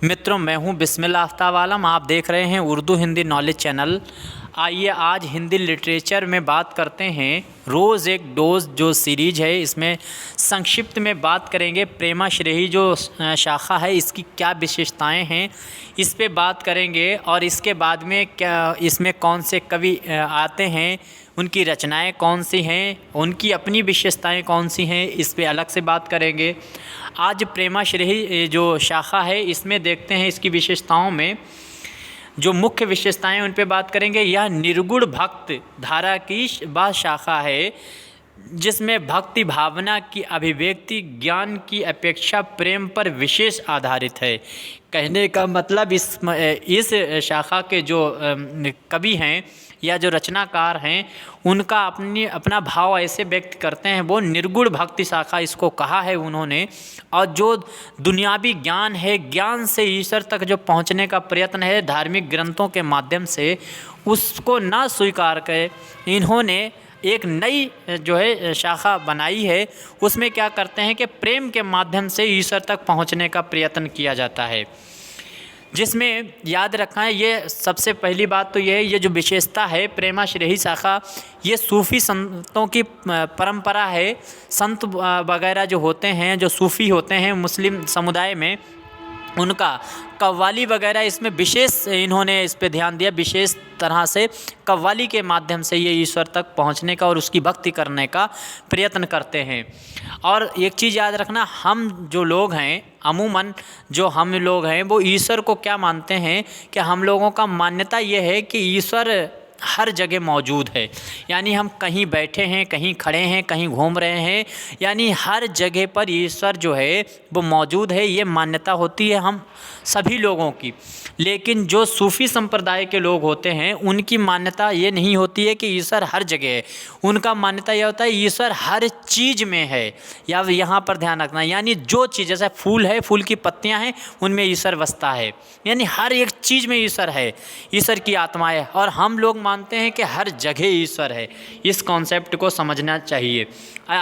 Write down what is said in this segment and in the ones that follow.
मित्रों, मैं हूं बिस्मिल्लाह आफ्ताब आलम। आप देख रहे हैं उर्दू हिंदी नॉलेज चैनल। आइए आज हिंदी लिटरेचर में बात करते हैं। रोज़ एक डोज जो सीरीज़ है, इसमें संक्षिप्त में बात करेंगे। प्रेमाश्रेही जो शाखा है, इसकी क्या विशेषताएं हैं, इस पे बात करेंगे। और इसके बाद में क्या इसमें कौन से कवि आते हैं, उनकी रचनाएं कौन सी हैं, उनकी अपनी विशेषताएं कौन सी हैं, इस पे अलग से बात करेंगे। आज प्रेमाश्रेही जो शाखा है, इसमें देखते हैं इसकी विशेषताओं में जो मुख्य विशेषताएं, उन पे बात करेंगे। यह निर्गुण भक्त धारा की वह शाखा है जिसमें भक्ति भावना की अभिव्यक्ति ज्ञान की अपेक्षा प्रेम पर विशेष आधारित है। कहने का मतलब इस शाखा के जो कवि हैं या जो रचनाकार हैं, उनका अपना भाव ऐसे व्यक्त करते हैं। वो निर्गुण भक्ति शाखा इसको कहा है उन्होंने। और जो दुनियावी ज्ञान है, ज्ञान से ईश्वर तक जो पहुंचने का प्रयत्न है धार्मिक ग्रंथों के माध्यम से, उसको ना स्वीकार कर इन्होंने एक नई जो है शाखा बनाई है। उसमें क्या करते हैं कि प्रेम के माध्यम से ईश्वर तक पहुंचने का प्रयत्न किया जाता है। जिसमें याद रखना है, ये सबसे पहली बात तो ये है, ये जो विशेषता है प्रेमाश्रेही शाखा, ये सूफ़ी संतों की परंपरा है। संत वगैरह जो होते हैं, जो सूफ़ी होते हैं मुस्लिम समुदाय में, उनका कव्वाली वगैरह इसमें विशेष इन्होंने इस पे ध्यान दिया। विशेष तरह से कव्वाली के माध्यम से ये ईश्वर तक पहुंचने का और उसकी भक्ति करने का प्रयत्न करते हैं। और एक चीज़ याद रखना, हम जो लोग हैं, अमूमन जो हम लोग हैं, वो ईश्वर को क्या मानते हैं कि हम लोगों का मान्यता ये है कि ईश्वर हर जगह मौजूद है। यानी हम कहीं बैठे हैं, कहीं खड़े हैं, कहीं घूम रहे हैं, यानी हर जगह पर ईश्वर जो है वो मौजूद है। ये मान्यता होती है हम सभी लोगों की। लेकिन जो सूफ़ी संप्रदाय के लोग होते हैं, उनकी मान्यता ये नहीं होती है कि ईश्वर हर जगह है। उनका मान्यता यह होता है ईश्वर हर चीज़ में है। या यहाँ पर ध्यान रखना, यानी जो चीज़, जैसे फूल है, फूल की पत्तियाँ हैं, उनमें ईश्वर बसता है। यानी हर एक चीज़ में ईश्वर है, ईश्वर की आत्मा है। और हम लोग मानते हैं कि हर जगह ईश्वर है। इस कॉन्सेप्ट को समझना चाहिए।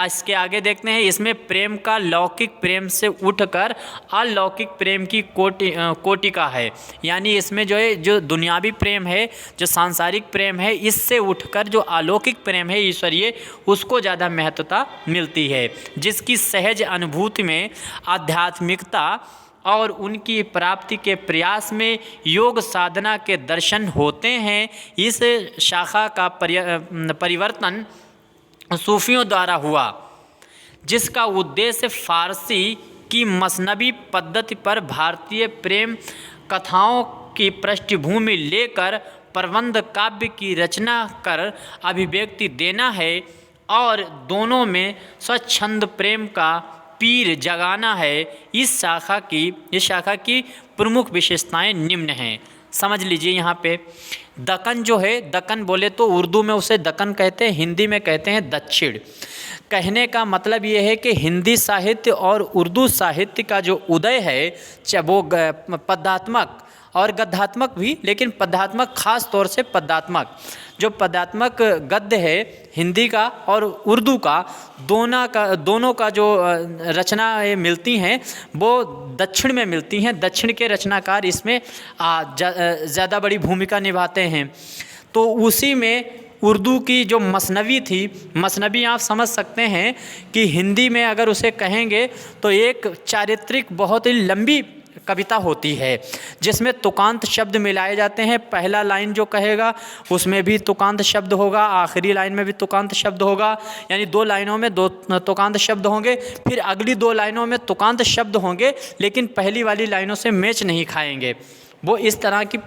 इसके आगे देखते हैं, इसमें प्रेम का लौकिक प्रेम से उठकर अलौकिक प्रेम की कोटिका है। यानी इसमें जो है, जो दुनियावी प्रेम है, जो सांसारिक प्रेम है, इससे उठकर जो अलौकिक प्रेम है ईश्वरीय, उसको ज़्यादा महत्वता मिलती है। जिसकी सहज अनुभूति में आध्यात्मिकता और उनकी प्राप्ति के प्रयास में योग साधना के दर्शन होते हैं। इस शाखा का परिवर्तन सूफियों द्वारा हुआ, जिसका उद्देश्य फारसी की मसनवी पद्धति पर भारतीय प्रेम कथाओं की पृष्ठभूमि लेकर प्रबंध काव्य की रचना कर अभिव्यक्ति देना है और दोनों में स्वच्छंद प्रेम का पीर जगाना है। इस शाखा की प्रमुख विशेषताएं निम्न हैं। समझ लीजिए। यहाँ पे दक्कन जो है, दक्कन बोले तो उर्दू में उसे दक्कन कहते हैं, हिंदी में कहते हैं दक्षिण। कहने का मतलब ये है कि हिंदी साहित्य और उर्दू साहित्य का जो उदय है, चाहे वो पदात्मक और गद्यात्मक भी, लेकिन पदात्मक खास तौर से पदात्मक, जो पदात्मक गद्य है हिंदी का और उर्दू का, दोनों का जो रचनाएं मिलती हैं वो दक्षिण में मिलती हैं। दक्षिण के रचनाकार इसमें ज़्यादा बड़ी भूमिका निभाते हैं। तो उसी में उर्दू की जो मसनवी थी, मसनवी आप समझ सकते हैं कि हिंदी में अगर उसे कहेंगे तो एक चारित्रिक बहुत ही लंबी कविता होती है, जिसमें तुकांत शब्द मिलाए जाते हैं। पहला लाइन जो कहेगा उसमें भी तुकांत शब्द होगा, आखिरी लाइन में भी तुकांत शब्द होगा। यानी 2 लाइनों में 2 तुकांत शब्द होंगे, फिर अगली 2 लाइनों में तुकांत शब्द होंगे, लेकिन पहली वाली लाइनों से मैच नहीं खाएंगे। वो इस तरह की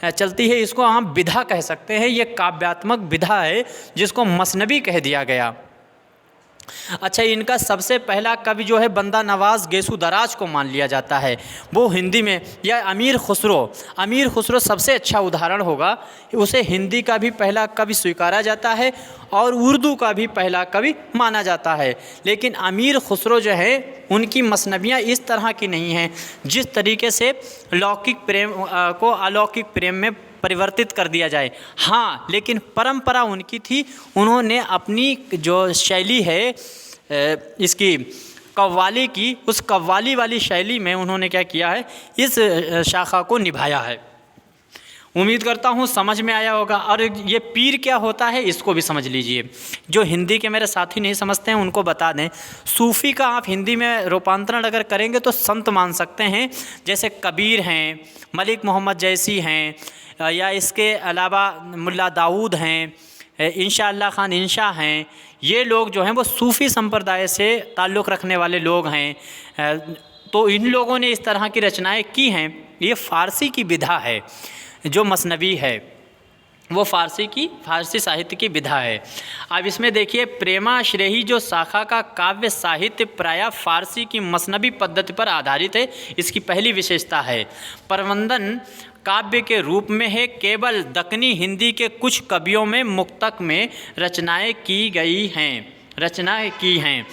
चलती है। इसको हम विधा कह सकते हैं। ये काव्यात्मक विधा है जिसको मसनवी कह दिया गया। अच्छा, इनका सबसे पहला कवि जो है बंदा नवाज गेसू दराज को मान लिया जाता है। वो हिंदी में, या अमीर खुसरो सबसे अच्छा उदाहरण होगा। उसे हिंदी का भी पहला कवि स्वीकारा जाता है और उर्दू का भी पहला कवि माना जाता है। लेकिन अमीर खुसरो जो है, उनकी मसनवियाँ इस तरह की नहीं हैं जिस तरीके से लौकिक प्रेम को अलौकिक प्रेम में परिवर्तित कर दिया जाए। हाँ, लेकिन परंपरा उनकी थी। उन्होंने अपनी जो शैली है इसकी कव्वाली की, उस कव्वाली वाली शैली में उन्होंने क्या किया है, इस शाखा को निभाया है। उम्मीद करता हूँ समझ में आया होगा। और ये पीर क्या होता है इसको भी समझ लीजिए। जो हिंदी के मेरे साथी नहीं समझते हैं उनको बता दें, सूफ़ी का आप हिंदी में रूपांतरण अगर करेंगे तो संत मान सकते हैं, जैसे कबीर हैं, मलिक मोहम्मद जैसी हैं, या इसके अलावा मुल्ला दाऊद हैं, इंशा अल्लाह ख़ान इंशा हैं। ये लोग जो हैं वो सूफ़ी संप्रदाय से ताल्लुक़ रखने वाले लोग हैं। तो इन लोगों ने इस तरह की रचनाएं की हैं। ये फ़ारसी की विधा है, जो मसनवी है वो फ़ारसी साहित्य की विधा है। अब इसमें देखिए, प्रेमाश्रेही जो शाखा का काव्य साहित्य प्रायः फ़ारसी की मसनवी पद्धति पर आधारित है, इसकी पहली विशेषता है। प्रबंधन काव्य के रूप में है। केवल दक्कनी हिंदी के कुछ कवियों में मुक्तक में रचनाएं की हैं।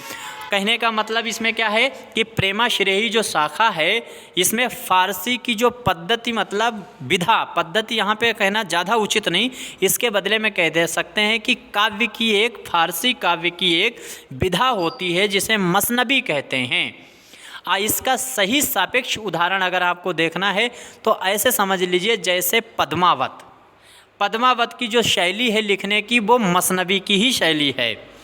कहने का मतलब इसमें क्या है कि प्रेमाश्रेही जो शाखा है इसमें फ़ारसी की जो पद्धति, मतलब विधा, पद्धति यहाँ पे कहना ज़्यादा उचित नहीं, इसके बदले में कह दे सकते हैं कि फ़ारसी काव्य की एक विधा होती है जिसे मसनबी कहते हैं। इसका सही सापेक्ष उदाहरण अगर आपको देखना है तो ऐसे समझ लीजिए, जैसे पद्मावत की जो शैली है लिखने की वो मसनबी की ही शैली है।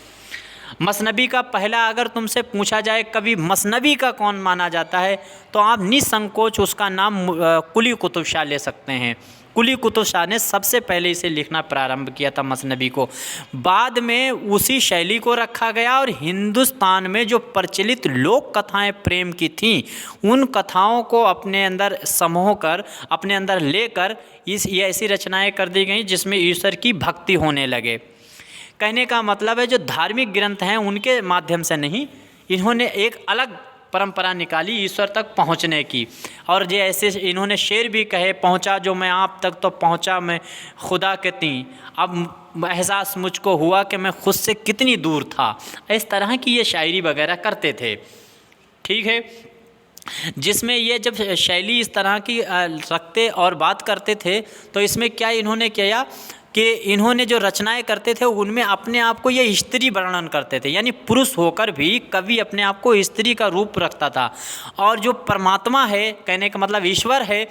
मसनबी का पहला अगर तुमसे पूछा जाए कभी मसनबी का कौन माना जाता है तो आप निसंकोच उसका नाम कुली कुतुब शाह ले सकते हैं। कुली कुतुब शाह ने सबसे पहले इसे लिखना प्रारंभ किया था मसनबी को। बाद में उसी शैली को रखा गया और हिंदुस्तान में जो प्रचलित लोक कथाएं प्रेम की थीं उन कथाओं को अपने अंदर समूह कर, अपने अंदर लेकर ये ऐसी रचनाएं कर दी गई जिसमें ईश्वर की भक्ति होने लगे। कहने का मतलब है जो धार्मिक ग्रंथ हैं उनके माध्यम से नहीं, इन्होंने एक अलग परंपरा निकाली ईश्वर तक पहुंचने की। और जो ऐसे इन्होंने शेर भी कहे, पहुंचा जो मैं आप तक तो पहुंचा मैं खुदा के तीं, अब एहसास मुझको हुआ कि मैं खुद से कितनी दूर था। इस तरह की ये शायरी वगैरह करते थे, ठीक है। जिसमें ये जब शैली इस तरह की रखते और बात करते थे तो इसमें क्या इन्होंने किया कि इन्होंने जो रचनाएं करते थे उनमें अपने आप को ये स्त्री वर्णन करते थे, यानी पुरुष होकर भी कवि अपने आप को स्त्री का रूप रखता था। और जो परमात्मा है, कहने का मतलब ईश्वर है,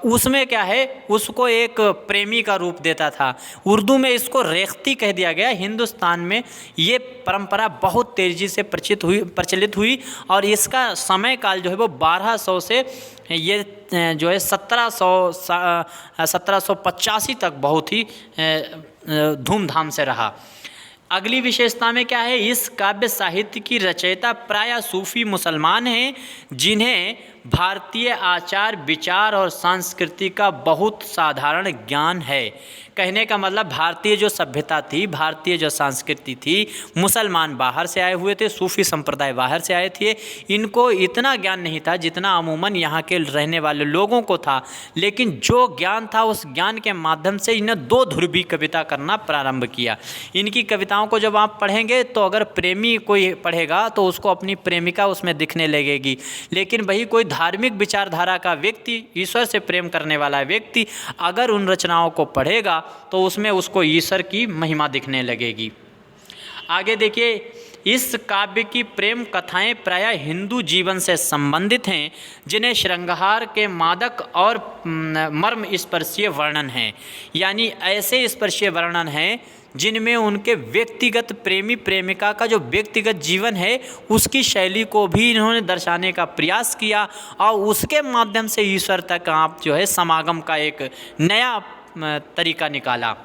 उसमें क्या है, उसको एक प्रेमी का रूप देता था। उर्दू में इसको रेख्ती कह दिया गया। हिंदुस्तान में ये परंपरा बहुत तेज़ी से प्रचलित हुई और इसका समय काल जो है वो 1200 से ये जो है 1785 तक बहुत ही धूमधाम से रहा। अगली विशेषता में क्या है, इस काव्य साहित्य की रचयिता प्रायः सूफी मुसलमान हैं जिन्हें भारतीय आचार विचार और संस्कृति का बहुत साधारण ज्ञान है। कहने का मतलब भारतीय जो सभ्यता थी, भारतीय जो संस्कृति थी, मुसलमान बाहर से आए हुए थे, सूफी संप्रदाय बाहर से आए थे, इनको इतना ज्ञान नहीं था जितना अमूमन यहाँ के रहने वाले लोगों को था। लेकिन जो ज्ञान था उस ज्ञान के माध्यम से इन्हें दो ध्रुवी कविता करना प्रारंभ किया। इनकी कविताओं को जब आप पढ़ेंगे तो अगर प्रेमी कोई पढ़ेगा तो उसको अपनी प्रेमिका उसमें दिखने लगेगी, लेकिन वही कोई धार्मिक विचारधारा का व्यक्ति, ईश्वर से प्रेम करने वाला व्यक्ति अगर उन रचनाओं को पढ़ेगा तो उसमें उसको ईश्वर की महिमा दिखने लगेगी। आगे देखिए, इस काव्य की प्रेम कथाएं प्रायः हिंदू जीवन से संबंधित हैं जिन्हें श्रृंगार के मादक और मर्म स्पर्शीय वर्णन हैं, यानी ऐसे स्पर्शीय वर्णन हैं जिनमें उनके व्यक्तिगत प्रेमी प्रेमिका का जो व्यक्तिगत जीवन है उसकी शैली को भी इन्होंने दर्शाने का प्रयास किया और उसके माध्यम से ईश्वर तक आप जो है समागम का एक नया तरीका निकाला।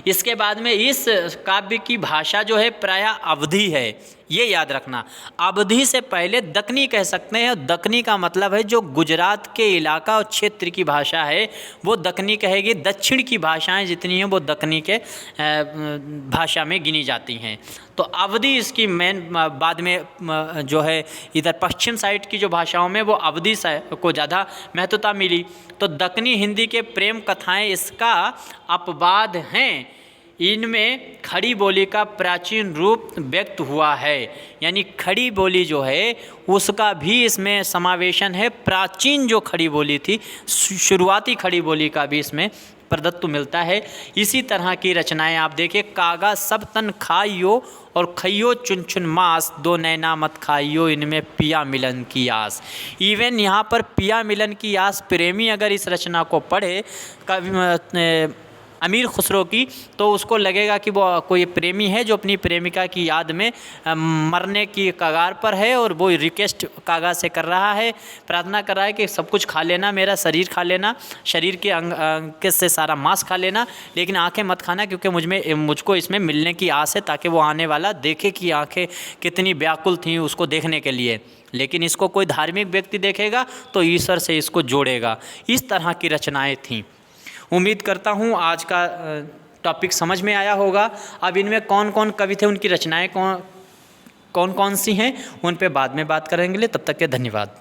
इसके बाद में इस काव्य की भाषा जो है प्रायः अवधी है, ये याद रखना। अवधी से पहले दक्कनी कह सकते हैं। दक्कनी का मतलब है जो गुजरात के इलाका और क्षेत्र की भाषा है वो दक्कनी कहेगी। दक्षिण की भाषाएं जितनी हैं वो दक्कनी के भाषा में गिनी जाती हैं। तो अवधी इसकी मेन, बाद में जो है इधर पश्चिम साइड की जो भाषाओं में वो अवधी को ज़्यादा महत्वता मिली। तो दक्कनी हिंदी के प्रेम कथाएँ इसका अपवाद हैं। इनमें खड़ी बोली का प्राचीन रूप व्यक्त हुआ है, यानी खड़ी बोली जो है उसका भी इसमें समावेशन है। प्राचीन जो खड़ी बोली थी, शुरुआती खड़ी बोली का भी इसमें प्रदत्त मिलता है। इसी तरह की रचनाएं आप देखिए, कागा सब तन खाइयो और खइयो चुन चुन मांस, दो नैना मत खाइयो इनमें पिया मिलन की आस। इवन यहाँ पर पिया मिलन की आस, प्रेमी अगर इस रचना को पढ़े कवि अमीर खुसरो की, तो उसको लगेगा कि वो कोई प्रेमी है जो अपनी प्रेमिका की याद में मरने की कगार पर है और वो रिक्वेस्ट कागा से कर रहा है, प्रार्थना कर रहा है कि सब कुछ खा लेना, मेरा शरीर खा लेना, शरीर के अंग से सारा मांस खा लेना, लेकिन आंखें मत खाना क्योंकि मुझको इसमें मिलने की आस है, ताकि वो आने वाला देखे कि आंखें कितनी व्याकुल थीं उसको देखने के लिए। लेकिन इसको कोई धार्मिक व्यक्ति देखेगा तो ईश्वर से इसको जोड़ेगा। इस तरह की रचनाएँ थीं। उम्मीद करता हूँ आज का टॉपिक समझ में आया होगा। अब इनमें कौन कौन कवि थे, उनकी रचनाएं कौन कौन सी हैं, उन पे बाद में बात करेंगे। तब तक के धन्यवाद।